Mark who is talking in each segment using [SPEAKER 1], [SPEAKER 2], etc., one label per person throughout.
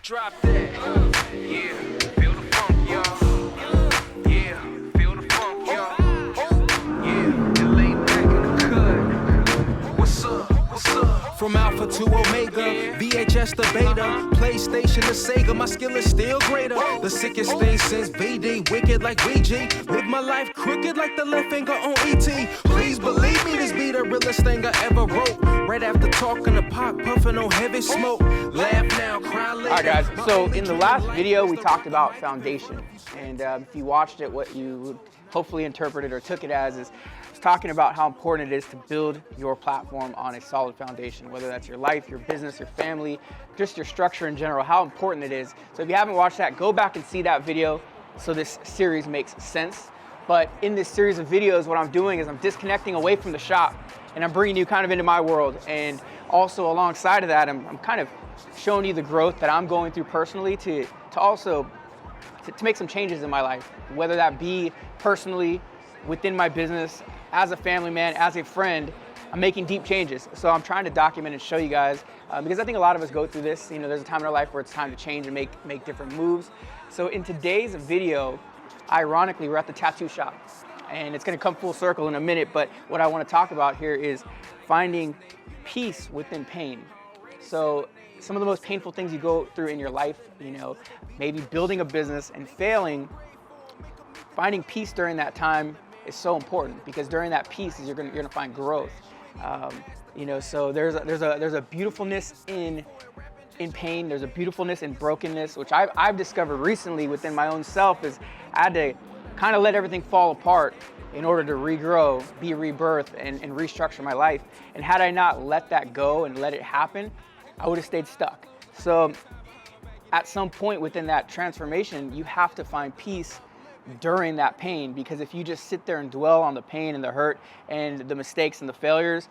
[SPEAKER 1] Drop that. Yeah, feel the funk, y'all. Yeah, feel the funk, y'all. Yeah, and lay back in the cut. What's up? What's up? From Alpha to Omega, VHS to Beta, PlayStation to Sega, my skill is still greater. The sickest thing since VD, wicked like VG. Live my life crooked like the left finger on ET. Please believe me, this be the realest thing I ever wrote. Right after talking to Pac, puffing on heavy smoke. Laugh now, cry later.
[SPEAKER 2] All right, guys. So in the last video, we talked about foundation, and if you watched it, what you would hopefully interpreted or took it as is talking about how important it is to build your platform on a solid foundation, whether that's your life, your business, your family, just your structure in general, how important it is. So if you haven't watched that, go back and see that video so this series makes sense. But in this series of videos, what I'm doing is I'm disconnecting away from the shop and I'm bringing you kind of into my world. And also alongside of that, I'm kind of showing you the growth that I'm going through personally to make some changes in my life, whether that be personally, within my business, as a family man, as a friend. I'm making deep changes. So I'm trying to document and show you guys, because I think a lot of us go through this. You know, there's a time in our life where it's time to change and make different moves. So in today's video, ironically, we're at the tattoo shop. And it's gonna come full circle in a minute, but what I wanna talk about here is finding peace within pain. So some of the most painful things you go through in your life, you know, maybe building a business and failing, finding peace during that time is so important, because during that peace you're gonna find growth. You know, so there's a beautifulness in pain. There's a beautifulness in brokenness, which I've discovered recently within my own self. Is I had to kind of let everything fall apart in order to regrow, be rebirthed, and restructure my life. And had I not let that go and let it happen, I would have stayed stuck. So at some point within that transformation, you have to find peace during that pain, because if you just sit there and dwell on the pain and the hurt and the mistakes and the failures,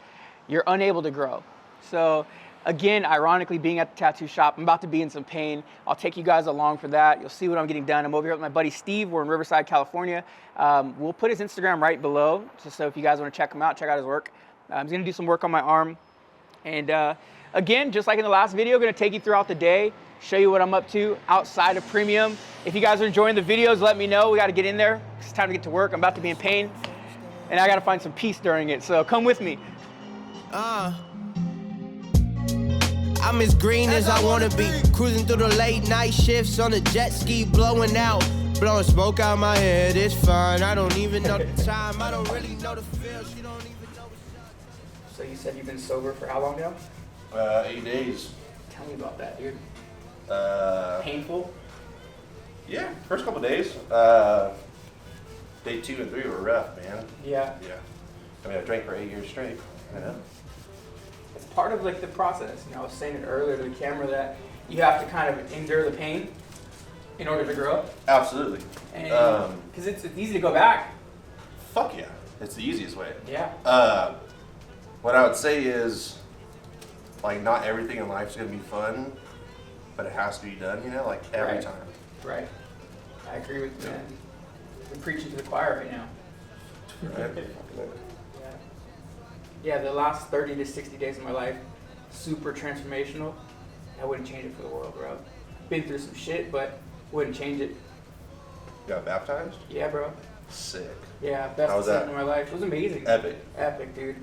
[SPEAKER 2] you're unable to grow. So again, ironically, being at the tattoo shop, I'm about to be in some pain. I'll take you guys along for that. You'll see what I'm getting done. I'm over here with my buddy Steve. We're in Riverside, California. We'll put his Instagram right below, just so if you guys want to check him out, check out his work. I'm gonna do some work on my arm. And again, just like in the last video, I'm gonna take you throughout the day, show you what I'm up to outside of Premium. If you guys are enjoying the videos, let me know. We gotta get in there. It's time to get to work. I'm about to be in pain, and I gotta find some peace during it. So come with me.
[SPEAKER 3] I'm as green as I wanna be, cruising through the late night shifts on a jet ski, blowing smoke out my head. It's fine. I don't even know the time. I don't really know the feel. She don't even know what's up.
[SPEAKER 2] So you said you've been sober for how long now?
[SPEAKER 4] 8 days.
[SPEAKER 2] Tell me about that, dude. Painful?
[SPEAKER 4] Yeah, first couple days. Day 2 and 3 were rough, man.
[SPEAKER 2] Yeah.
[SPEAKER 4] Yeah. I mean, I drank for 8 years straight. You know?
[SPEAKER 2] It's part of like the process. You know, I was saying it earlier to the camera that you have to kind of endure the pain in order to grow.
[SPEAKER 4] Absolutely.
[SPEAKER 2] Because it's easy to go back.
[SPEAKER 4] Fuck yeah. It's the easiest way.
[SPEAKER 2] Yeah.
[SPEAKER 4] What I would say is, like, not everything in life is going to be fun, but it has to be done, you know, like every time.
[SPEAKER 2] Right. I agree with you, man. We're preaching to the choir right now.
[SPEAKER 4] Right?
[SPEAKER 2] Yeah, the last 30 to 60 days of my life, super transformational. I wouldn't change it for the world, bro. Been through some shit, but wouldn't change it.
[SPEAKER 4] You got baptized?
[SPEAKER 2] Yeah, bro.
[SPEAKER 4] Sick.
[SPEAKER 2] Yeah, best
[SPEAKER 4] How was
[SPEAKER 2] decision
[SPEAKER 4] that?
[SPEAKER 2] of my life. It was amazing.
[SPEAKER 4] Epic.
[SPEAKER 2] Epic, dude.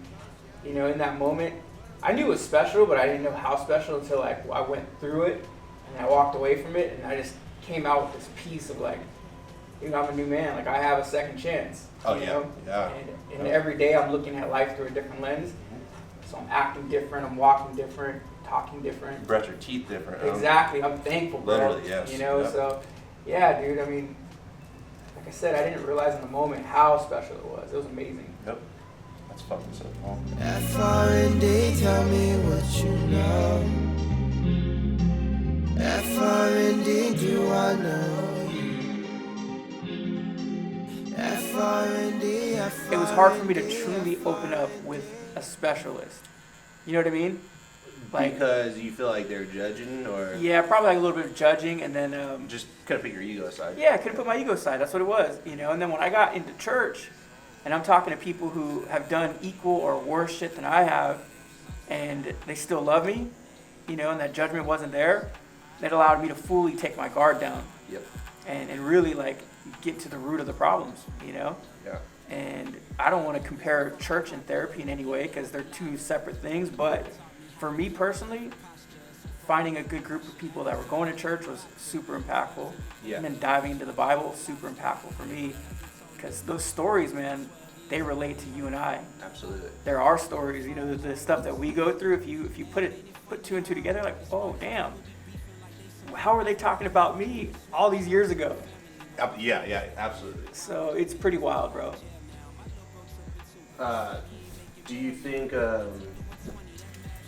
[SPEAKER 2] You know, in that moment, I knew it was special, but I didn't know how special until like I went through it and I walked away from it, and I just came out with this piece of like, you know, I'm a new man. Like, I have a second chance.
[SPEAKER 4] Oh,
[SPEAKER 2] you
[SPEAKER 4] yeah.
[SPEAKER 2] know?
[SPEAKER 4] Yeah.
[SPEAKER 2] And every day I'm looking at life through a different lens. So I'm acting different, I'm walking different, talking different.
[SPEAKER 4] You brush your teeth different. Huh?
[SPEAKER 2] Exactly. I'm thankful, bro.
[SPEAKER 4] Literally, yes.
[SPEAKER 2] You know,
[SPEAKER 4] Yep.
[SPEAKER 2] so yeah, dude. I mean, like I said, I didn't realize in the moment how special it was. It was amazing.
[SPEAKER 4] Yep. That's fucking so cool.
[SPEAKER 3] FR&D, tell me what you know. FR&D, do I know you? FR&D,
[SPEAKER 2] It was hard for me to truly open up with a specialist. You know what I mean? Like,
[SPEAKER 4] Because you feel like they're judging, or
[SPEAKER 2] yeah, probably like a little bit of judging, and then
[SPEAKER 4] just kind of put your ego aside.
[SPEAKER 2] yeah, I couldn't put my ego aside. That's what it was, you know. And then when I got into church, and I'm talking to people who have done equal or worse shit than I have, and they still love me, you know, and that judgment wasn't there. that allowed me to fully take my guard down.
[SPEAKER 4] Yep.
[SPEAKER 2] And really like get to the root of the problems, you know?
[SPEAKER 4] Yeah.
[SPEAKER 2] And I don't want to compare church and therapy in any way because they're two separate things, but for me personally, finding a good group of people that were going to church was super impactful.
[SPEAKER 4] Yeah.
[SPEAKER 2] And then diving into the Bible, super impactful for me because those stories, man, they relate to you and I.
[SPEAKER 4] Absolutely.
[SPEAKER 2] There are stories, you know, the stuff that we go through, if you put two and two together, like, oh, damn, how are they talking about me all these years ago?
[SPEAKER 4] Yeah, absolutely.
[SPEAKER 2] So it's pretty wild, bro.
[SPEAKER 4] Do you think,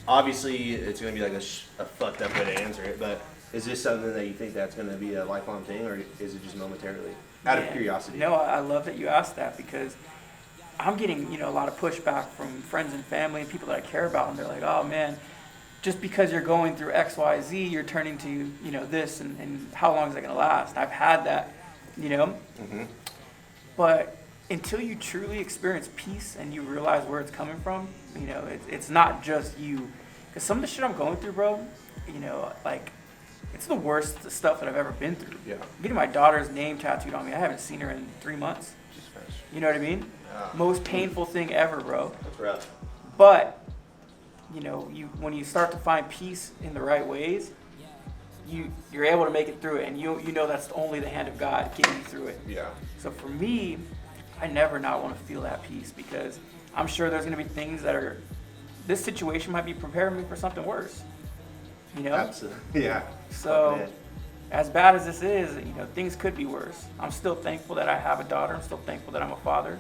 [SPEAKER 4] obviously it's going to be like a fucked up way to answer it, but is this something that you think that's going to be a lifelong thing, or is it just momentarily? Out of curiosity.
[SPEAKER 2] No, I love that you asked that because I'm getting, you know, a lot of pushback from friends and family and people that I care about, and they're like, oh man, just because you're going through X, Y, Z, you're turning to, you know, this, and how long is that going to last? I've had that, you know?
[SPEAKER 4] Mm-hmm.
[SPEAKER 2] But until you truly experience peace and you realize where it's coming from, you know, it's not just you. Because some of the shit I'm going through, bro, you know, like, it's the worst stuff that I've ever been through.
[SPEAKER 4] Yeah.
[SPEAKER 2] Getting my daughter's name tattooed on me, I haven't seen her in 3 months. You know what I mean?
[SPEAKER 4] Yeah.
[SPEAKER 2] Most painful thing ever, bro.
[SPEAKER 4] That's rough.
[SPEAKER 2] But, you know, when you start to find peace in the right ways, you're able to make it through it, and you know that's only the hand of God getting you through it.
[SPEAKER 4] Yeah.
[SPEAKER 2] So for me, I never not want to feel that peace because I'm sure there's going to be things that are, this situation might be preparing me for something worse. You know?
[SPEAKER 4] Absolutely. Yeah.
[SPEAKER 2] So, as bad as this is, you know, things could be worse. I'm still thankful that I have a daughter. I'm still thankful that I'm a father.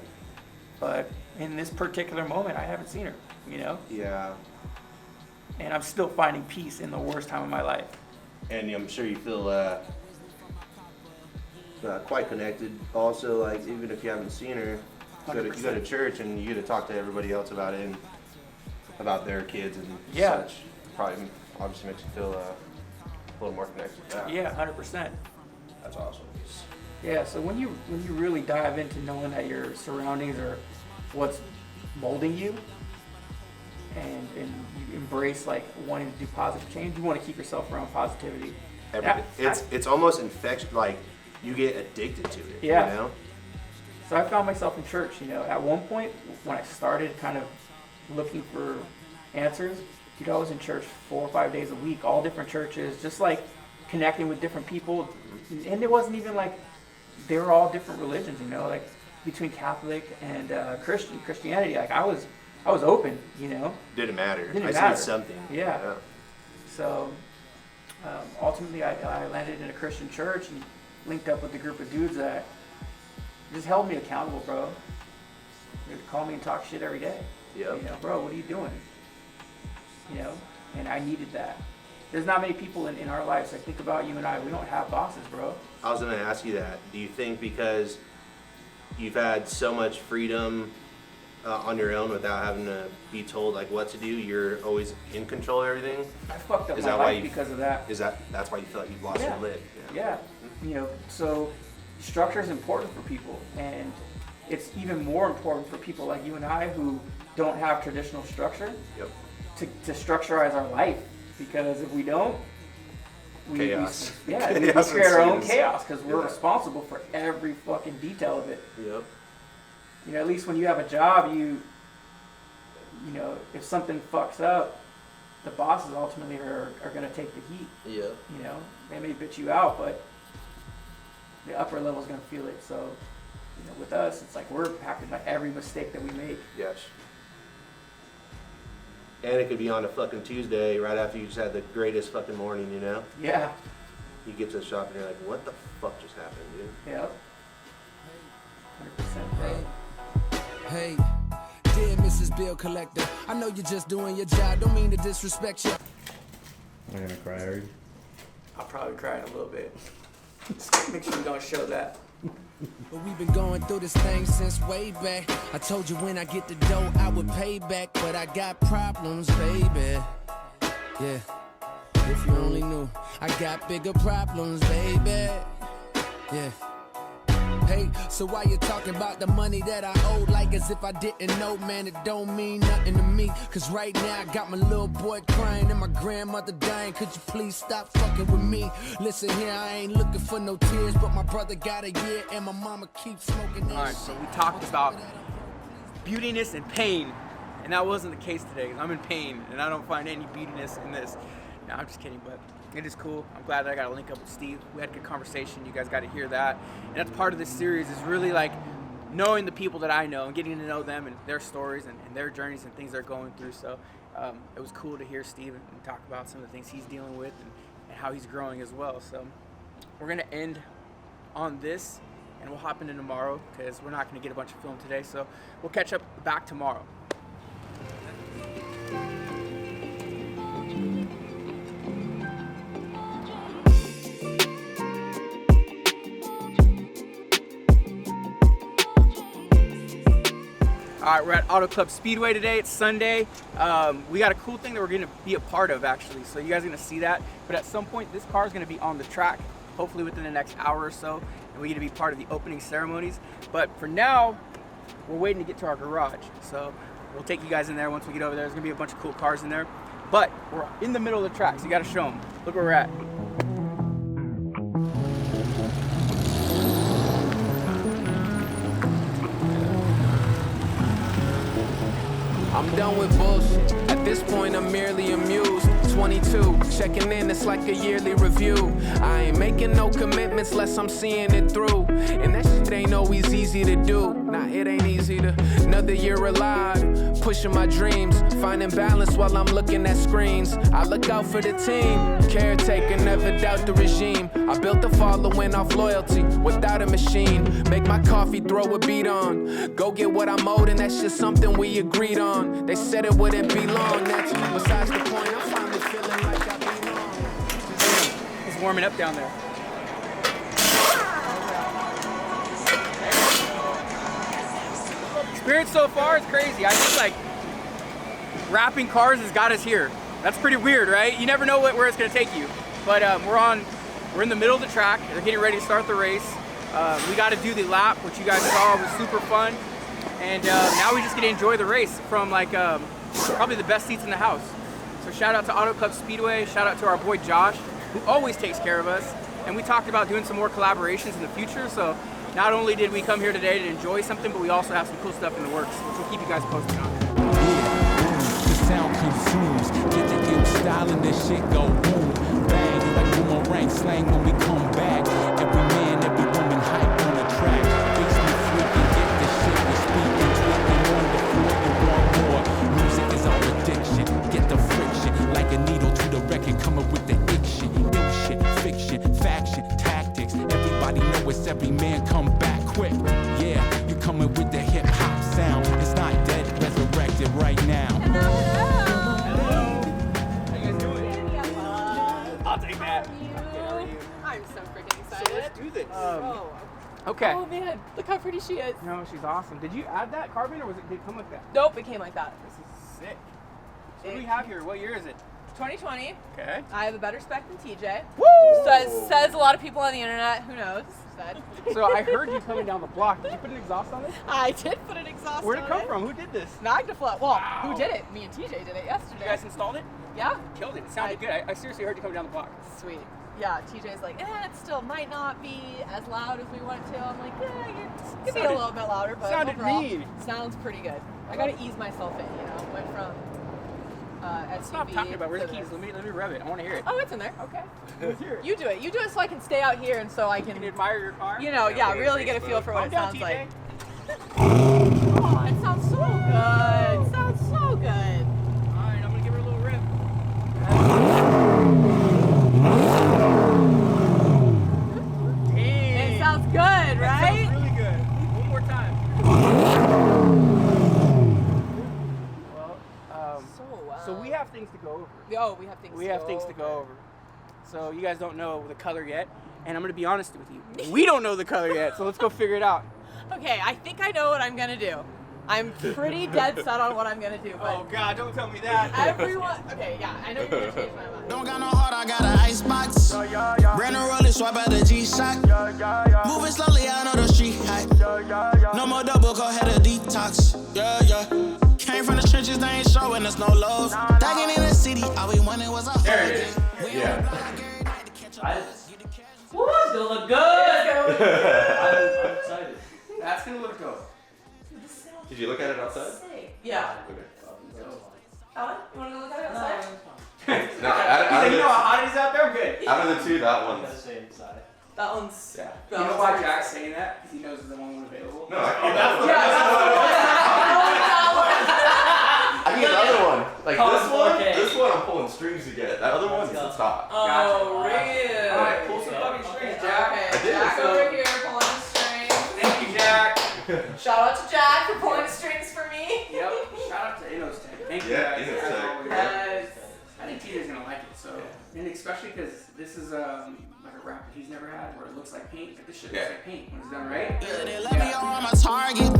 [SPEAKER 2] But in this particular moment, I haven't seen her, you know?
[SPEAKER 4] Yeah.
[SPEAKER 2] And I'm still finding peace in the worst time of my life.
[SPEAKER 4] And I'm sure you feel quite connected. Also, like, even if you haven't seen her, you go to church and you get to talk to everybody else about it and about their kids and such. Probably obviously makes you feel a little more connected to that.
[SPEAKER 2] Yeah, 100%.
[SPEAKER 4] That's awesome.
[SPEAKER 2] Yeah, so when you really dive into knowing that your surroundings are what's molding you, and you embrace like wanting to do positive change, you want to keep yourself around positivity.
[SPEAKER 4] It's almost infectious. Like you get addicted to it.
[SPEAKER 2] Yeah.
[SPEAKER 4] You know?
[SPEAKER 2] So I found myself in church. You know, at one point when I started kind of looking for answers, dude, I was in church 4 or 5 days a week, all different churches, just like connecting with different people. And it wasn't even like they were all different religions. You know, like between Catholic and Christianity, like I was open, you know.
[SPEAKER 4] Didn't matter.
[SPEAKER 2] Didn't
[SPEAKER 4] I
[SPEAKER 2] matter.
[SPEAKER 4] see something.
[SPEAKER 2] Yeah. So ultimately, I landed in a Christian church and linked up with a group of dudes that just held me accountable, bro. They'd call me and talk shit every day.
[SPEAKER 4] Yep.
[SPEAKER 2] You know, bro, what are you doing? You know, and I needed that. There's not many people in our lives. Like, think about you and I. We don't have bosses, bro.
[SPEAKER 4] I was going to ask you that. Do you think because you've had so much freedom on your own without having to be told like what to do, you're always in control of everything?
[SPEAKER 2] I fucked up
[SPEAKER 4] Is
[SPEAKER 2] my
[SPEAKER 4] that why
[SPEAKER 2] life
[SPEAKER 4] you-
[SPEAKER 2] because of that.
[SPEAKER 4] That's why you feel like you've lost
[SPEAKER 2] Yeah.
[SPEAKER 4] your lid?
[SPEAKER 2] Yeah. You know, so structure is important for people, and it's even more important for people like you and I who don't have traditional structure
[SPEAKER 4] Yep.
[SPEAKER 2] to structurize our life, because if we don't, we
[SPEAKER 4] Chaos.
[SPEAKER 2] we
[SPEAKER 4] Chaos
[SPEAKER 2] create our own
[SPEAKER 4] ensues.
[SPEAKER 2] chaos because we're
[SPEAKER 4] Yeah.
[SPEAKER 2] responsible for every fucking detail of it.
[SPEAKER 4] Yep.
[SPEAKER 2] You know, at least when you have a job, you know, if something fucks up, the bosses ultimately are going to take the heat.
[SPEAKER 4] Yep.
[SPEAKER 2] You know, they may bitch you out, but the upper level's going to feel it. So, you know, with us, it's like we're impacted by every mistake that we make.
[SPEAKER 4] Yes. And it could be on a fucking Tuesday right after you just had the greatest fucking morning, you know?
[SPEAKER 2] Yeah.
[SPEAKER 4] You get to the shop and you're like, what the fuck just happened, dude?
[SPEAKER 2] Yeah. 100%, bro.
[SPEAKER 5] Hey, dear Mrs. Bill Collector, I know you're just doing your job. Don't mean to disrespect you.
[SPEAKER 6] I'm gonna cry, are you?
[SPEAKER 2] I'll probably cry in a little bit. Make sure you don't show that.
[SPEAKER 5] But we've been going through this thing since way back. I told you when I get the dough, I would pay back. But I got problems, baby. Yeah, if you only knew, I got bigger problems, baby. Yeah. Hey, so why you talking about the money that I owe like as if I didn't know, man, it don't mean nothing to me. Cause right now I got my little boy crying and my grandmother dying. Could you please stop fucking with me? Listen here, I ain't looking for no tears, but my brother got a year and my mama keeps smoking that
[SPEAKER 2] Alright, so we talked about beautiness and pain, and that wasn't the case today, 'cause I'm in pain and I don't find any beautiness in this. No, I'm just kidding, but it is cool. I'm glad that I got to link up with Steve. We had a good conversation. You guys got to hear that. And that's part of this series, is really like knowing the people that I know and getting to know them and their stories and their journeys and things they're going through. So it was cool to hear Steve and talk about some of the things he's dealing with and how he's growing as well. So we're going to end on this, and we'll hop into tomorrow because we're not going to get a bunch of film today. So we'll catch up back tomorrow. All right, we're at Auto Club Speedway today. It's Sunday. We got a cool thing that we're gonna be a part of, actually. So you guys are gonna see that. But at some point, this car is gonna be on the track, hopefully within the next hour or so. And we're gonna be part of the opening ceremonies. But for now, we're waiting to get to our garage. So we'll take you guys in there once we get over there. There's gonna be a bunch of cool cars in there. But we're in the middle of the track, so you gotta show them. Look where we're at.
[SPEAKER 5] I'm done with bullshit. At this point, I'm merely amused. 22, checking in, it's like a yearly review. I ain't making no commitments unless I'm seeing it through. And that shit ain't always easy to do. Nah, it ain't easy to. Another year alive, pushing my dreams, finding balance while I'm looking at screens. I look out for the team, caretaker, never doubt the regime. I built a following off loyalty without a machine. Make my coffee, throw a beat on. Go get what I'm owed, and that's just something we agreed on. They said it wouldn't be long, that's besides the point. I'm finally feeling like I belong.
[SPEAKER 2] It's warming up down there. Experience so far is crazy. I think like wrapping cars has got us here. That's pretty weird, right? You never know where it's gonna take you. But we're in the middle of the track. They're getting ready to start the race. We got to do the lap, which you guys saw was super fun. And now we just get to enjoy the race from like probably the best seats in the house. So shout out to Auto Club Speedway. Shout out to our boy Josh, who always takes care of us. And we talked about doing some more collaborations in the future. So not only did we come here today to enjoy something, but we also have some cool stuff in the works, which we'll keep you guys posted on.
[SPEAKER 7] The sound consumes, get the ill style and this shit go boom, bang, like boomerang slang when we come back. Every man, every woman hype on the track. Makes me freaking get the shit, we speaking, tweaking on the floor and want more. Music is our addiction, get the friction, like a needle to the record, coming with the ick shit, ill shit, fiction, faction, tactics. Everybody know it's every man come back quick. Yeah, you coming with the hip hop sound. It's not dead, resurrected right now.
[SPEAKER 2] I'll take that.
[SPEAKER 8] I'm so freaking excited.
[SPEAKER 2] So let's do this.
[SPEAKER 8] Oh.
[SPEAKER 2] Okay.
[SPEAKER 8] Oh man, look how pretty she is.
[SPEAKER 2] No, she's awesome. Did you add that carbon, or did it come like that?
[SPEAKER 8] Nope, it came like that.
[SPEAKER 2] This is sick. So what do we have here? What year is it?
[SPEAKER 8] 2020.
[SPEAKER 2] Okay.
[SPEAKER 8] I have a better spec than TJ.
[SPEAKER 2] Woo!
[SPEAKER 8] Says a lot of people on the internet. Who knows? Said.
[SPEAKER 2] So I heard you coming down the block. Did you put an exhaust on it?
[SPEAKER 8] I did put an exhaust
[SPEAKER 2] Where'd it
[SPEAKER 8] on
[SPEAKER 2] come from? Who did this?
[SPEAKER 8] Magnaflow. Well,
[SPEAKER 2] Wow.
[SPEAKER 8] who did it? Me and TJ did it yesterday.
[SPEAKER 2] You guys installed it?
[SPEAKER 8] Yeah.
[SPEAKER 2] Killed it. It sounded good. I seriously heard you coming down the block.
[SPEAKER 8] Sweet. Yeah, TJ's like, it still might not be as loud as we want it to. I'm like, it could be a little bit louder, but
[SPEAKER 2] sounded
[SPEAKER 8] overall,
[SPEAKER 2] mean.
[SPEAKER 8] sounds pretty good. I gotta ease myself in, you know. Went from SUV.
[SPEAKER 2] Stop talking about where's
[SPEAKER 8] to
[SPEAKER 2] the keys.
[SPEAKER 8] this.
[SPEAKER 2] Let me rev it. I want to hear it.
[SPEAKER 8] Oh, it's in there. Okay.
[SPEAKER 2] Let's hear it.
[SPEAKER 8] You do it. You do it so I can stay out here and so I
[SPEAKER 2] You can
[SPEAKER 8] can,
[SPEAKER 2] admire your car.
[SPEAKER 8] you know, really get a feel for what it
[SPEAKER 2] Calm
[SPEAKER 8] sounds
[SPEAKER 2] down,
[SPEAKER 8] like.
[SPEAKER 2] TJ.
[SPEAKER 8] Oh, it sounds so good. It sounds so good.
[SPEAKER 2] All right, I'm gonna give her a little rip. Dang.
[SPEAKER 8] It sounds good,
[SPEAKER 2] That
[SPEAKER 8] right?
[SPEAKER 2] sounds really good. One more time. Well, so we have things to go over.
[SPEAKER 8] Oh, we have things.
[SPEAKER 2] We have things to go over. So you guys don't know the color yet, and I'm gonna be honest with you. We don't know the color yet, so let's go figure it out.
[SPEAKER 8] Okay, I think I know what I'm gonna do. I'm pretty dead set on what I'm gonna do, but
[SPEAKER 2] Oh God, don't tell me that.
[SPEAKER 8] everyone. Okay, yeah, I know you're gonna change my mind.
[SPEAKER 3] Don't got no heart, I got an icebox. Brand new rolling, swipe out the G-Shock. Moving slowly, I know the street hype. No more double, go ahead and detox. Yeah. Came from the trenches, they ain't showing us no love. Thugging in the city, all we wanted was a
[SPEAKER 2] There it is.
[SPEAKER 6] Yeah.
[SPEAKER 9] Woo, it's gonna look good. I'm excited.
[SPEAKER 2] That's gonna look dope.
[SPEAKER 4] Did you look at it outside?
[SPEAKER 8] Yeah.
[SPEAKER 4] Okay.
[SPEAKER 8] Alan, you wanna go look at it outside?
[SPEAKER 4] No,
[SPEAKER 2] He's like, you know how hot it is out there? I'm good.
[SPEAKER 4] out of the two, that
[SPEAKER 9] I'm
[SPEAKER 4] one's.
[SPEAKER 9] gonna stay inside.
[SPEAKER 8] That one's.
[SPEAKER 2] Yeah.
[SPEAKER 8] that
[SPEAKER 2] You know
[SPEAKER 8] one's
[SPEAKER 2] why
[SPEAKER 8] pretty-
[SPEAKER 2] Jack's saying that? Because he knows it's the only one available.
[SPEAKER 4] No, I can get
[SPEAKER 8] Yeah,
[SPEAKER 4] I can get the other one. Like
[SPEAKER 9] Call
[SPEAKER 4] this
[SPEAKER 9] it
[SPEAKER 4] one,
[SPEAKER 9] 4K.
[SPEAKER 4] this one I'm pulling strings to get. That other one, it's hot.
[SPEAKER 8] Oh, really?
[SPEAKER 2] Alright, pull some fucking strings, Jack.
[SPEAKER 8] Okay,
[SPEAKER 4] I did,
[SPEAKER 8] Jack
[SPEAKER 4] so-
[SPEAKER 8] over here pulling the strings.
[SPEAKER 2] Thank you, Jack.
[SPEAKER 8] Shout out to Jack for pulling the strings for me.
[SPEAKER 2] Yep. Shout out to Inno's Tech. Thank you,
[SPEAKER 4] Yeah,
[SPEAKER 2] guys.
[SPEAKER 4] Inno's
[SPEAKER 2] As
[SPEAKER 4] Tech.
[SPEAKER 2] always.
[SPEAKER 8] Yes.
[SPEAKER 2] I think Peter's gonna like it. So, and especially because this is like a wrap that he's never had, where it looks like paint. Like this shit looks like paint when it's done right.
[SPEAKER 3] They let me on my target.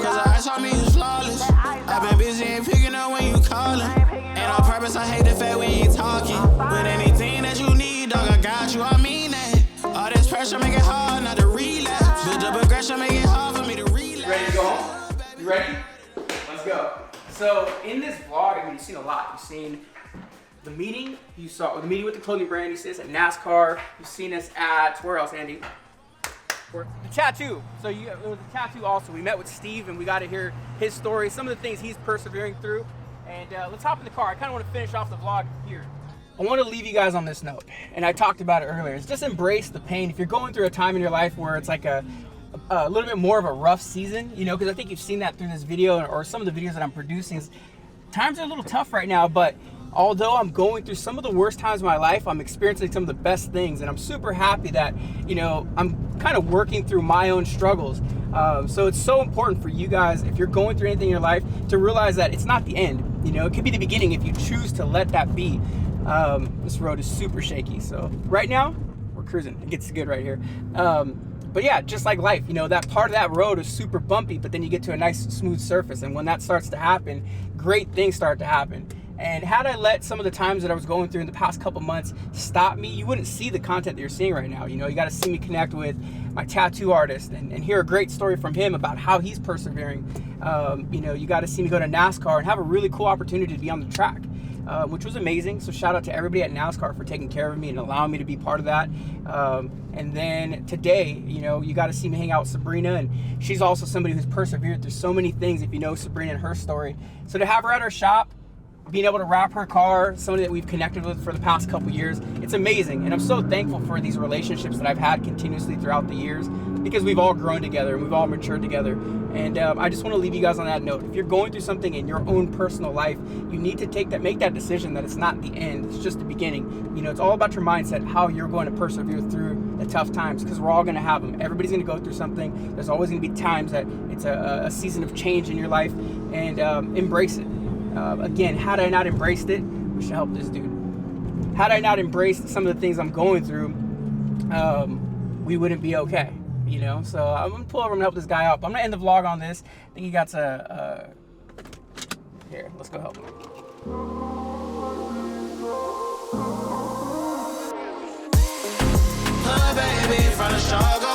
[SPEAKER 3] Cause the ice on me is flawless. I've been busy and picking up when you callin'. And on purpose, I hate the fact we ain't talking. But anything that you need, dog, I got you, I mean that. All this pressure make it hard not to relapse. Build up aggression, make it hard for me to relapse.
[SPEAKER 2] Ready to go home? You ready? Let's go. So in this vlog, I mean, you've seen a lot. You've seen the meeting. You saw the meeting with the clothing brand. You've seen us at NASCAR. You've seen us at where else, Andy? The tattoo. So it was a tattoo also. We met with Steve and we got to hear his story, some of the things he's persevering through. And let's hop in the car. I kind of want to finish off the vlog here. I want to leave you guys on this note, and I talked about it earlier. It's just embrace the pain. If you're going through a time in your life where it's like a little bit more of a rough season, you know, because I think you've seen that through this video or some of the videos that I'm producing. Times are a little tough right now, but although I'm going through some of the worst times of my life, I'm experiencing some of the best things, and I'm super happy that, you know, I'm kind of working through my own struggles. So it's so important for you guys, if you're going through anything in your life, to realize that it's not the end. You know, it could be the beginning if you choose to let that be. This road is super shaky, so right now we're cruising. It gets good right here. But yeah, just like life, you know, that part of that road is super bumpy, but then you get to a nice smooth surface, and when that starts to happen, great things start to happen. And had I let some of the times that I was going through in the past couple months stop me, you wouldn't see the content that you're seeing right now. You know, you got to see me connect with my tattoo artist and hear a great story from him about how he's persevering. You know, you got to see me go to NASCAR and have a really cool opportunity to be on the track, which was amazing. So shout out to everybody at NASCAR for taking care of me and allowing me to be part of that. And then today, you know, you got to see me hang out with Sabrina, and she's also somebody who's persevered through so many things, if you know Sabrina and her story. So to have her at our shop, being able to wrap her car, somebody that we've connected with for the past couple years, it's amazing. And I'm so thankful for these relationships that I've had continuously throughout the years, because we've all grown together and we've all matured together. And I just want to leave you guys on that note. If you're going through something in your own personal life, you need to make that decision that it's not the end, it's just the beginning. You know, it's all about your mindset, how you're going to persevere through the tough times, because we're all going to have them. Everybody's going to go through something. There's always going to be times that it's a season of change in your life, and embrace it. Again, had I not embraced it, we should help this dude. Had I not embraced some of the things I'm going through, we wouldn't be okay, you know? So I'm gonna pull over and help this guy out. I'm gonna end the vlog on this. I think he got here, let's go help him.
[SPEAKER 3] Baby, from the struggle.